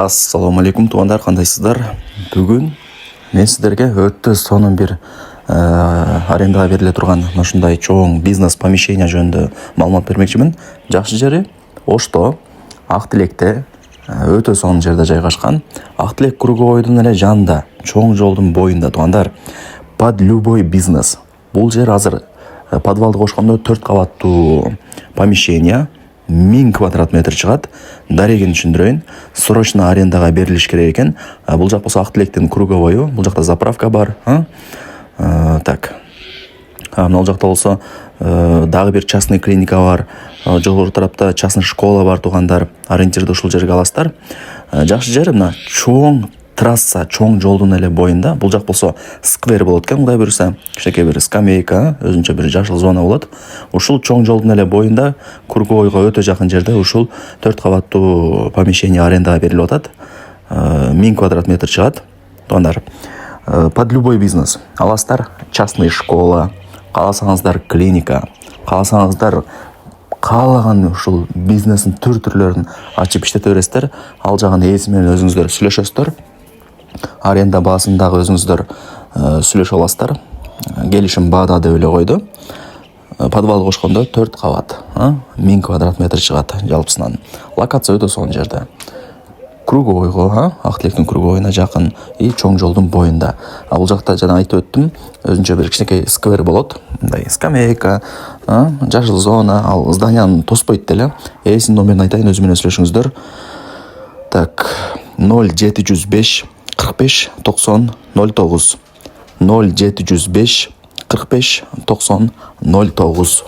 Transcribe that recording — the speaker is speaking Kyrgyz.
Ассаламу алейкум туугандар, кандайсыздар? Бүгүн мен сиздерге өтө сонун бир арендага бериле турган ушундай чоң бизнес помещение жөнүндө маалымат бермекчимин. Жакшы жери Ошто, Ак Тилекте өтө сонун жерде жайгашкан. Ак Тилек круговойдун эле жанында, чоң жолдун боюнда туугандар. Под любой бизнес. Бул жер азыр подвалды кошкондо 4 кабаттуу помещение. 1000 квадрат метр чыгат. Дарегин түшүндүрөйүн. Срочно арендага берилиш керек экен. Бул жак болсо Ак Тилектин круговою. Бул жакта заправка бар. Так. Мына жакта болсо дагы бир частный клиника бар. Жогору тарапта частный школа бар туугандар. Ориентирди ушул жерге аласыздар. Жакшы жери мына чоң трасса, чоң жолдун эле боюнда. Бул жак болсо сквер болот экен, Кудай буйруса. Кичинекей бир скамейка, өзүнчө бир жашыл зона болот. Ушул чоң жолдун эле боюнда, круговойго өтө жакын жерде ушул 4 кабаттуу помещение арендага берилип атат. 1000 квадрат метр чыгат. Туугандар, под любой бизнес. Аласыздар частный школа, кааласаңыздар клиника, кааласаңыздар каалаган ушул бизнестин түрлөрүн ачып иштете бересиздер. Ал жагын ээси менен өзүңүздөр сүйлөшөсүздөр. Аренда баасын дагы өзүңүздөр сүйлөшө аласыздар. Келишим баада деп эле койду. Подвал кошкондо 4 кабат, 1000 квадрат метр чыгат жалпысынан. Локация өтө сонун жерде. Круговойго, Ак Тилектин круговойуна жакын и чоң жолдун боюнда. Бул жакта жана айтып өттүм, өзүнчө бир кичинекей сквер болот. Мындай скамейка, жашыл зона, ал зданияны тоспойт деле. Ээсинин номерин айтайын, өзү менен сүйлөшүңүздөр. Так, 0705 45 90 09. 0705 45 90 09.